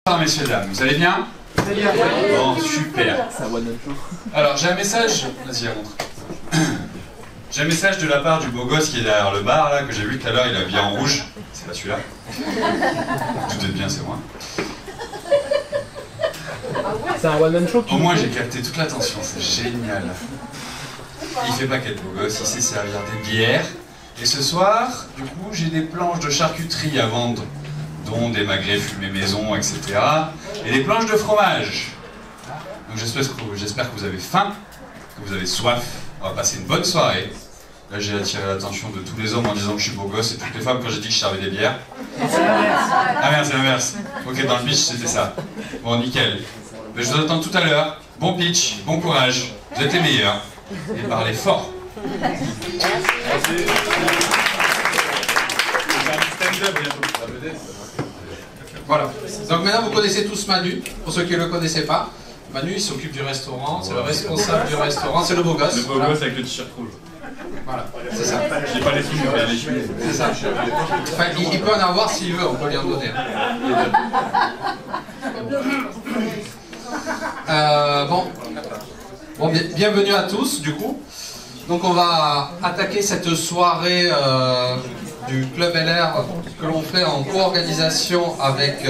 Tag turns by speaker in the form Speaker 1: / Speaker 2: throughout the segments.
Speaker 1: Bonsoir messieurs dames, vous allez bien?
Speaker 2: Très bien.
Speaker 1: Bon, super. Alors j'ai un message, vas-y montre. J'ai un message de la part du beau gosse qui est derrière le bar là, que j'ai vu tout à l'heure, il a habillé en rouge. C'est pas celui-là. Tout est bien, c'est moi.
Speaker 2: C'est un one-man show.
Speaker 1: Au moins j'ai capté toute l'attention, c'est génial. Il fait pas qu'être beau gosse, il sait servir des bières. Et ce soir, du coup, j'ai des planches de charcuterie à vendre, dont des magrets fumés maison, etc. Et des planches de fromage. Donc j'espère que vous avez faim, que vous avez soif. On va passer une bonne soirée. Là j'ai attiré l'attention de tous les hommes en disant que je suis beau gosse et toutes les femmes quand j'ai dit que je servais des bières. Ah merde, c'est l'inverse. Ok, dans le pitch c'était ça. Bon, nickel. Mais je vous attends tout à l'heure. Bon pitch, bon courage. Vous êtes les meilleurs. Et parlez fort.
Speaker 3: Voilà. Donc maintenant vous connaissez tous Manu, pour ceux qui ne le connaissaient pas. Manu il s'occupe du restaurant, c'est le responsable du restaurant, c'est le beau gosse.
Speaker 1: Le beau gosse avec le t-shirt rouge.
Speaker 3: Voilà, c'est ça.
Speaker 1: J'ai pas les sous, mais les cheveux.
Speaker 3: C'est ça. Enfin, il peut en avoir s'il veut, on peut lui en donner. Bon, bienvenue à tous du coup. Donc on va attaquer cette soirée du Club LR que l'on fait en co-organisation avec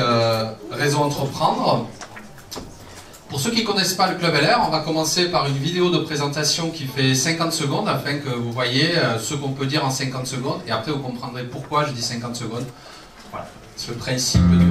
Speaker 3: Réseau Entreprendre. Pour ceux qui ne connaissent pas le Club LR, on va commencer par une vidéo de présentation qui fait 50 secondes afin que vous voyez ce qu'on peut dire en 50 secondes et après vous comprendrez pourquoi je dis 50 secondes. Voilà, c'est le principe du...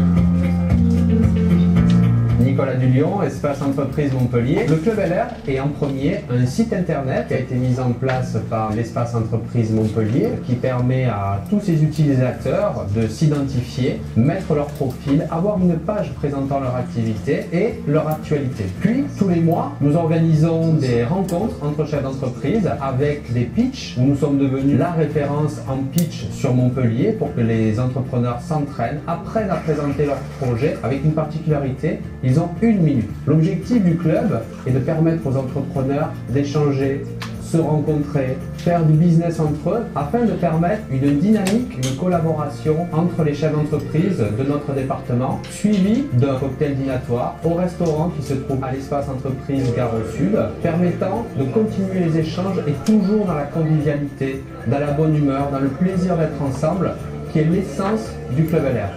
Speaker 4: Nicolas Dulion, Espace Entreprise Montpellier. Le Club LR est en premier un site internet qui a été mis en place par l'Espace Entreprise Montpellier qui permet à tous ses utilisateurs de s'identifier, mettre leur profil, avoir une page présentant leur activité et leur actualité. Puis, tous les mois, nous organisons des rencontres entre chefs d'entreprise avec des pitchs où nous sommes devenus la référence en pitch sur Montpellier pour que les entrepreneurs s'entraînent, apprennent à présenter leur projet avec une particularité. Ils ont 1 minute. L'objectif du club est de permettre aux entrepreneurs d'échanger, se rencontrer, faire du business entre eux, afin de permettre une dynamique, une collaboration entre les chefs d'entreprise de notre département, suivi d'un cocktail dînatoire au restaurant qui se trouve à l'Espace Entreprise Gare au Sud, permettant de continuer les échanges et toujours dans la convivialité, dans la bonne humeur, dans le plaisir d'être ensemble, qui est l'essence du Club LR.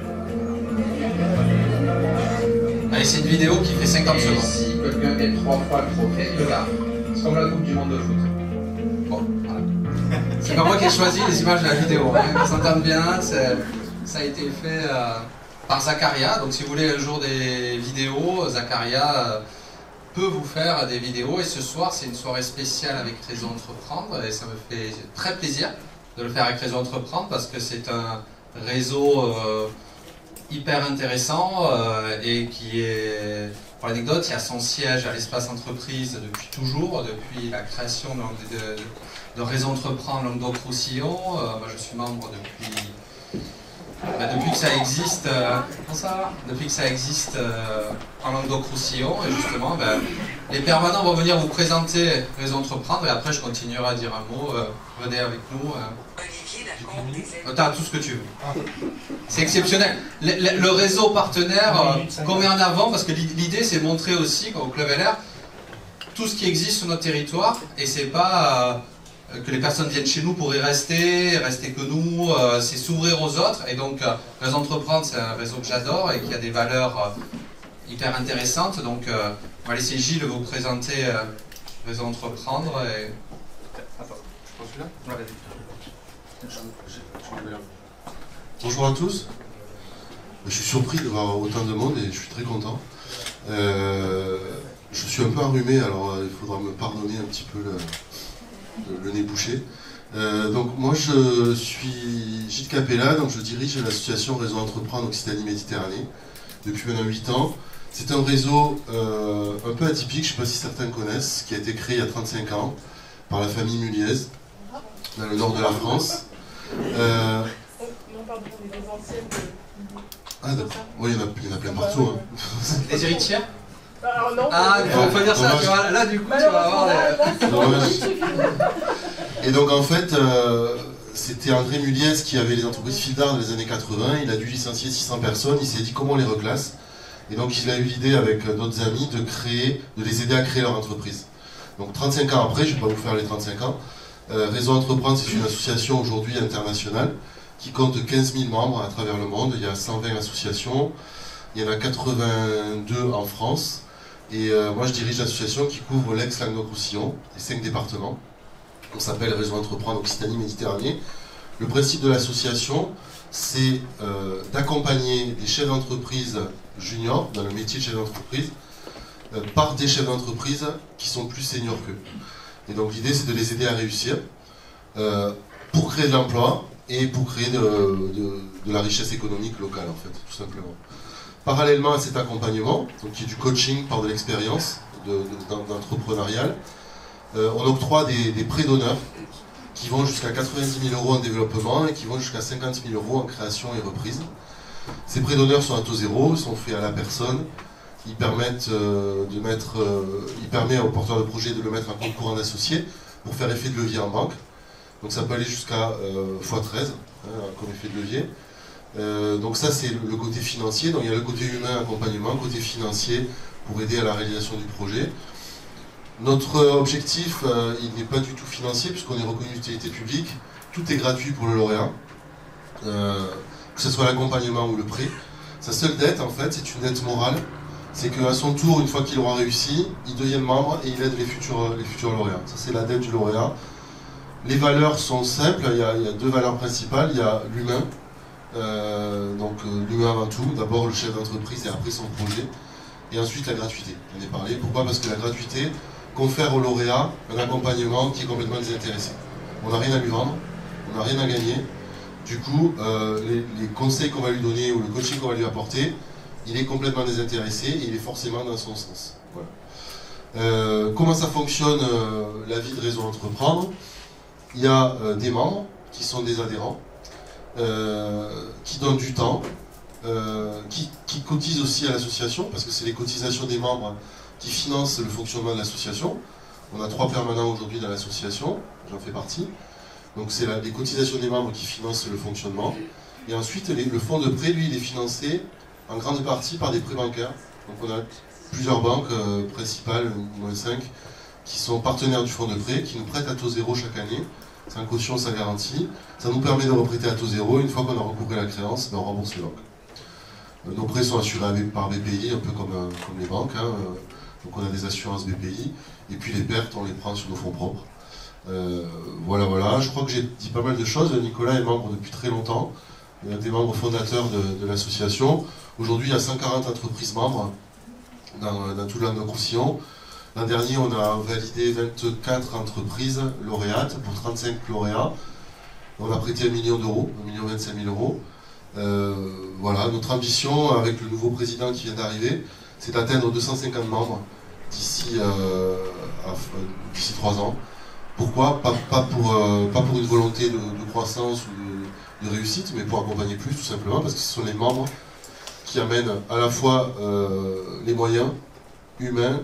Speaker 3: Allez, c'est une vidéo qui fait 50 secondes. Si quelqu'un gagne 3 fois le trophée, il le garde. C'est comme la Coupe du Monde de foot. Bon, voilà. C'est pas moi qui ai choisi les images de la vidéo. Hein. On s'entend bien, ça a été fait par Zacharia. Donc si vous voulez un jour des vidéos, Zacharia peut vous faire des vidéos. Et ce soir, c'est une soirée spéciale avec Réseau Entreprendre. Et ça me fait très plaisir de le faire avec Réseau Entreprendre parce que c'est un réseau... hyper intéressant et qui est, pour l'anecdote, il y a son siège à l'Espace Entreprise depuis toujours, depuis la création de Réseau Entreprendre Languedoc-Roussillon. Moi je suis membre depuis que ça existe, depuis que ça existe en Languedoc-Roussillon et justement les permanents vont venir vous présenter Réseau Entreprendre et après je continuerai à dire un mot, venez avec nous. T'as tout ce que tu veux. C'est exceptionnel. Le réseau partenaire qu'on met en avant, parce que l'idée c'est montrer aussi au Club LR tout ce qui existe sur notre territoire et c'est pas que les personnes viennent chez nous pour y rester que nous, c'est s'ouvrir aux autres et donc Réseau Entreprendre c'est un réseau que j'adore et qui a des valeurs hyper intéressantes donc on va laisser Gilles vous présenter Réseau Entreprendre et... Attends, je prends celui-là ? Ouais, vas-y.
Speaker 5: Bonjour à tous. Je suis surpris de voir autant de monde et je suis très content. Je suis un peu enrhumé, alors il faudra me pardonner un petit peu le nez bouché. Donc moi je suis Gilles Capella, donc je dirige l'association Réseau Entreprendre Occitanie-Méditerranée depuis maintenant 8 ans. C'est un réseau un peu atypique, je ne sais pas si certains connaissent, qui a été créé il y a 35 ans par la famille Muliez, dans le nord de la France. Ah d'accord, oui, il y en a plein partout. Hein.
Speaker 3: Les héritières
Speaker 6: non.
Speaker 3: Ah, il faut dire ça, tu vois, là du coup tu vas avoir
Speaker 5: Et donc en fait, c'était André Muliez qui avait les entreprises Fildar dans les années 80, il a dû licencier 600 personnes, il s'est dit comment on les reclasse. Et donc il a eu l'idée avec d'autres amis de les aider à créer leur entreprise. Donc 35 ans après, je ne vais pas vous faire les 35 ans, Réseau Entreprendre, c'est une association aujourd'hui internationale qui compte 15 000 membres à travers le monde. Il y a 120 associations, il y en a 82 en France. Et moi je dirige l'association qui couvre l'ex-Languedoc-Roussillon et 5 départements. On s'appelle Réseau Entreprendre Occitanie-Méditerranée. Le principe de l'association, c'est d'accompagner des chefs d'entreprise juniors dans le métier de chef d'entreprise par des chefs d'entreprise qui sont plus seniors qu'eux. Et donc l'idée, c'est de les aider à réussir pour créer de l'emploi et pour créer de la richesse économique locale, en fait, tout simplement. Parallèlement à cet accompagnement, donc qui est du coaching par de l'expérience d'entrepreneurial, on octroie des prêts d'honneur qui vont jusqu'à 90 000 € en développement et qui vont jusqu'à 50 000 € en création et reprise. Ces prêts d'honneur sont à taux zéro, ils sont faits à la personne. Ils permettent il permet au porteur de projet de le mettre en compte courant d'associé pour faire effet de levier en banque. Donc ça peut aller jusqu'à x13 comme effet de levier. Donc ça c'est le côté financier. Donc il y a le côté humain, accompagnement, côté financier pour aider à la réalisation du projet. Notre objectif, il n'est pas du tout financier puisqu'on est reconnu d'utilité publique. Tout est gratuit pour le lauréat, que ce soit l'accompagnement ou le prêt. Sa seule dette, en fait, c'est une dette morale. C'est qu'à son tour, une fois qu'il aura réussi, il devient membre et il aide les futurs lauréats. Ça, c'est la dette du lauréat. Les valeurs sont simples, il y a 2 valeurs principales. Il y a l'humain, donc l'humain avant tout, d'abord le chef d'entreprise et après son projet. Et ensuite la gratuité, j'en ai parlé. Pourquoi? Parce que la gratuité confère au lauréat un accompagnement qui est complètement désintéressé. On n'a rien à lui vendre, on n'a rien à gagner. Du coup, les conseils qu'on va lui donner ou le coaching qu'on va lui apporter, il est complètement désintéressé et il est forcément dans son sens. Voilà. Comment ça fonctionne la vie de Réseau Entreprendre? Il y a des membres qui sont des adhérents, qui donnent du temps, qui cotisent aussi à l'association, parce que c'est les cotisations des membres qui financent le fonctionnement de l'association. On a 3 permanents aujourd'hui dans l'association, j'en fais partie. Donc c'est les cotisations des membres qui financent le fonctionnement. Et ensuite, le fonds de prêt, lui, il est financé en grande partie par des prêts bancaires. Donc on a plusieurs banques principales, moins 5, qui sont partenaires du fonds de prêt, qui nous prêtent à taux zéro chaque année. C'est un caution, ça garantit. Ça nous permet de reprêter à taux zéro. Une fois qu'on a recouvré la créance, on rembourse les banques. Nos prêts sont assurés par BPI, un peu comme les banques. Donc on a des assurances BPI. Et puis les pertes, on les prend sur nos fonds propres. Voilà. Je crois que j'ai dit pas mal de choses. Nicolas est membre depuis très longtemps. Il y a des membres fondateurs de l'association. Aujourd'hui, il y a 140 entreprises membres dans tout le Languedoc-Roussillon. L'an dernier, on a validé 24 entreprises lauréates pour 35 lauréats. On a prêté 1 million d'euros, 1 025 000 €. Voilà, notre ambition avec le nouveau président qui vient d'arriver, c'est d'atteindre 250 membres d'ici 3 ans. Pourquoi? Pas pour une volonté de croissance ou de réussite, mais pour accompagner plus, tout simplement, parce que ce sont les membres qui amènent à la fois les moyens humains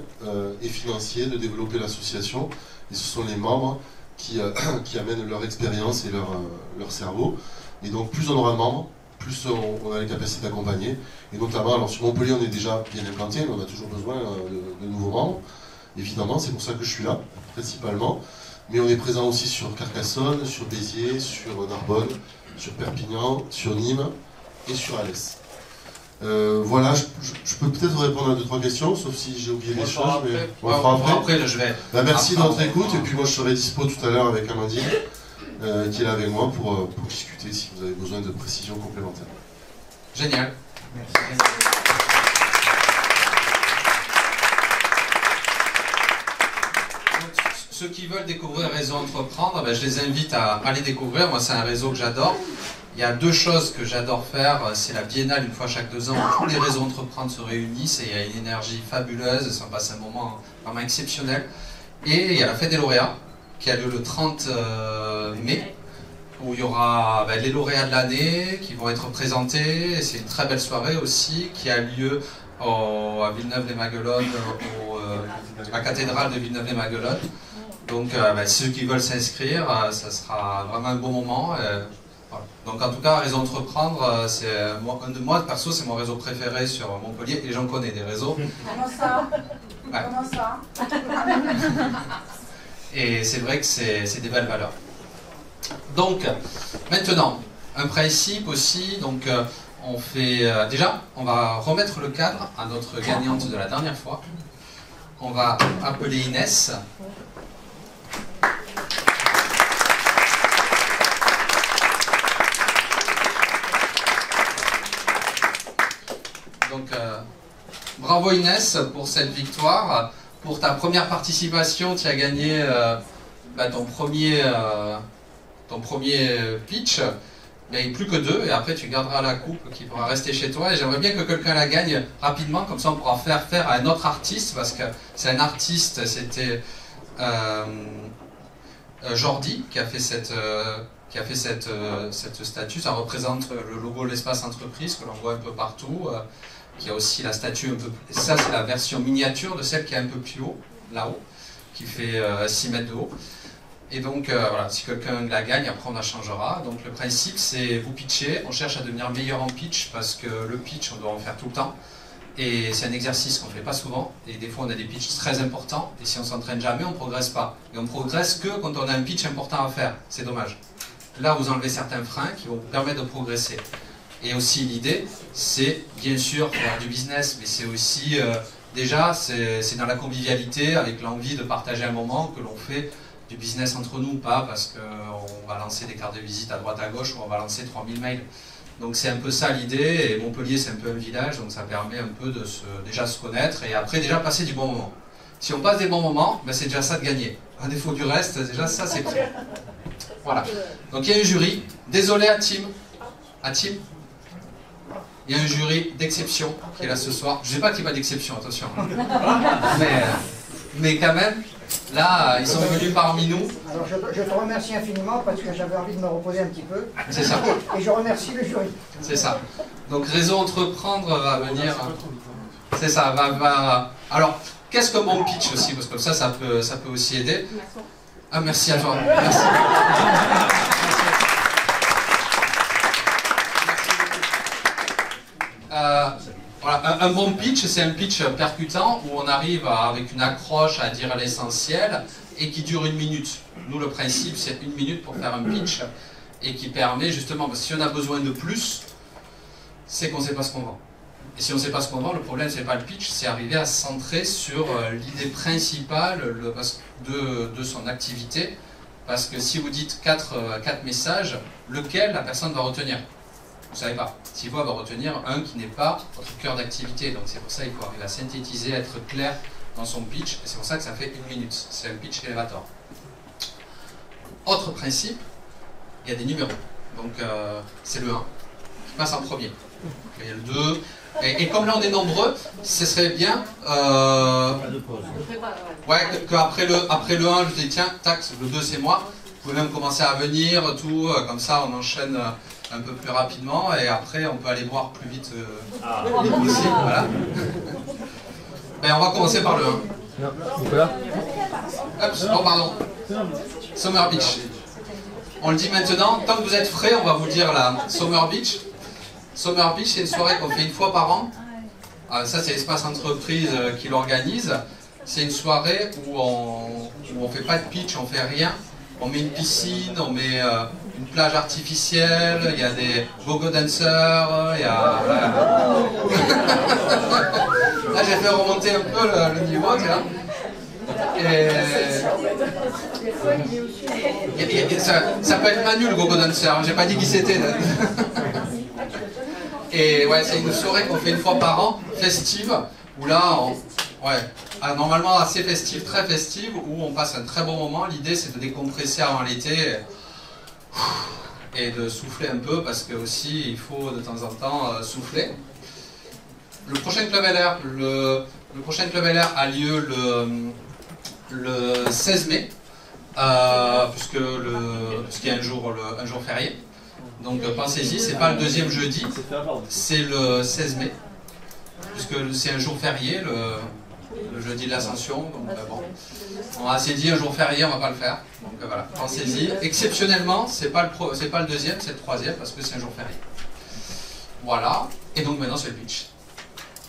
Speaker 5: et financiers de développer l'association, et ce sont les membres qui amènent leur expérience et leur cerveau. Et donc plus on aura de membres, plus on a les capacités d'accompagner. Et notamment, alors sur Montpellier on est déjà bien implanté, mais on a toujours besoin de nouveaux membres. Évidemment, c'est pour ça que je suis là, principalement. Mais on est présent aussi sur Carcassonne, sur Béziers, sur Narbonne, sur Perpignan, sur Nîmes et sur Alès. Voilà, je peux peut-être répondre à 2-3 questions, sauf si j'ai oublié des choses, mais on le fera après. Merci de votre écoute, et puis moi je serai dispo tout à l'heure avec Amandine, qui est là avec moi pour discuter si vous avez besoin de précisions complémentaires.
Speaker 3: Génial. Merci. Ceux qui veulent découvrir Réseau Entreprendre, je les invite à aller découvrir. Moi, c'est un réseau que j'adore. Il y a 2 choses que j'adore faire. C'est la biennale, une fois chaque 2 ans, où tous les réseaux Entreprendre se réunissent et il y a une énergie fabuleuse. Ça passe un moment vraiment exceptionnel. Et il y a la fête des lauréats, qui a lieu le 30 mai, où il y aura les lauréats de l'année qui vont être présentés. C'est une très belle soirée aussi, qui a lieu à Villeneuve-les-Maguelones, à la cathédrale de Villeneuve-les-Maguelones. Donc ceux qui veulent s'inscrire, ça sera vraiment un bon moment. Voilà. Donc en tout cas, Réseau Entreprendre, moi perso, c'est mon réseau préféré sur Montpellier, et j'en connais des réseaux.
Speaker 6: Comment ça?
Speaker 3: Ouais.
Speaker 6: Comment ça?
Speaker 3: Et c'est vrai que c'est des belles valeurs. Donc, maintenant, un principe aussi, donc on fait... déjà, on va remettre le cadre à notre gagnante de la dernière fois. On va appeler Inès. Donc, bravo Inès pour cette victoire. Pour ta première participation, tu as gagné ton premier pitch. Mais plus que 2, et après tu garderas la coupe qui pourra rester chez toi. Et j'aimerais bien que quelqu'un la gagne rapidement, comme ça on pourra faire à un autre artiste, parce que c'est un artiste, c'était Jordi qui a fait cette statue. Ça représente le logo de l'espace entreprise que l'on voit un peu partout. Qui a aussi la statue un peu... Ça, c'est la version miniature de celle qui est un peu plus haut, là-haut, qui fait 6 mètres de haut. Et donc, voilà, si quelqu'un la gagne, après on la changera. Donc, le principe, c'est vous pitcher. On cherche à devenir meilleur en pitch, parce que le pitch, on doit en faire tout le temps. Et c'est un exercice qu'on ne fait pas souvent. Et des fois, on a des pitchs très importants. Et si on s'entraîne jamais, on ne progresse pas. Et on ne progresse que quand on a un pitch important à faire. C'est dommage. Là, vous enlevez certains freins qui vont vous permettre de progresser. Et aussi l'idée, c'est bien sûr faire du business, mais c'est aussi, déjà, c'est dans la convivialité, avec l'envie de partager un moment que l'on fait du business entre nous, pas parce qu'on va lancer des cartes de visite à droite à gauche ou on va lancer 3000 mails. Donc c'est un peu ça l'idée, et Montpellier c'est un peu un village, donc ça permet un peu de déjà se connaître, et après déjà passer du bon moment. Si on passe des bons moments, ben c'est déjà ça de gagner. À défaut du reste, déjà ça c'est cool. Voilà. Donc il y a un jury, désolé à Tim. À Tim. Il y a un jury d'exception qui est là ce soir. Je ne sais pas qu'il n'y a pas d'exception, attention. Mais quand même, là, ils sont venus parmi nous.
Speaker 7: Alors je te remercie infiniment parce que j'avais envie de me reposer un petit peu.
Speaker 3: C'est ça.
Speaker 7: Et je remercie le jury.
Speaker 3: C'est ça. Donc Réseau Entreprendre va venir. C'est ça. Alors, qu'est-ce que mon pitch aussi? Parce que ça peut aussi aider. Ah, merci à toi. Merci. Voilà, un bon pitch, c'est un pitch percutant où on arrive avec une accroche à dire l'essentiel et qui dure 1 minute. Nous, le principe, c'est 1 minute pour faire un pitch et qui permet justement, parce que si on a besoin de plus, c'est qu'on ne sait pas ce qu'on vend. Et si on ne sait pas ce qu'on vend, le problème, c'est pas le pitch, c'est arriver à se centrer sur l'idée principale de son activité. Parce que si vous dites 4 messages, lequel la personne va retenir? Vous ne savez pas. S'il faut, elle va retenir un qui n'est pas votre cœur d'activité. Donc c'est pour ça qu'il faut arriver à synthétiser, être clair dans son pitch. Et c'est pour ça que ça fait 1 minute. C'est un pitch elevator. Autre principe, il y a des numéros. Donc c'est le 1 qui passe en premier. Il y a le 2. Et comme là on est nombreux, ce serait bien qu'après le 1, je dis tiens, tac, le 2 c'est moi. Vous pouvez même commencer à venir, tout, comme ça on enchaîne un peu plus rapidement et après on peut aller boire plus vite aussi. Voilà. Ben, on va commencer par le 1.
Speaker 2: Non, Nicolas.
Speaker 3: Oh pardon. Summer Beach. On le dit maintenant, tant que vous êtes frais, on va vous dire là. Summer Beach. Summer Beach, c'est une soirée qu'on fait 1 fois par an. Ça, c'est l'espace entreprise qui l'organise. C'est une soirée où on fait pas de pitch, on fait rien. On met une piscine, on met une plage artificielle, il y a des go-go dancers, il y a... Là, j'ai fait remonter un peu le niveau, tu vois. Ça peut être Manu, le go-go dancer, j'ai pas dit qui c'était. Et ouais, c'est une soirée qu'on fait 1 fois par an, festive, où là, normalement assez festive, très festive, où on passe un très bon moment. L'idée, c'est de décompresser avant l'été et de souffler un peu, parce que aussi, il faut de temps en temps souffler. Le prochain Club LR, le prochain Club LR a lieu le 16 mai, puisqu'il y a un jour férié. Donc pensez-y, c'est pas le 2e jeudi, c'est le 16 mai, puisque c'est un jour férié, le jeudi de l'Ascension. Donc bon, on s'est dit un jour férié, on va pas le faire. Donc voilà, pensez-y. Exceptionnellement, c'est pas le deuxième, c'est le troisième parce que c'est un jour férié. Voilà. Et donc maintenant c'est le pitch.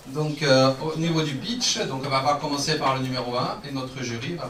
Speaker 3: Donc au niveau du pitch, donc on va commencer par le numéro 1 et notre jury va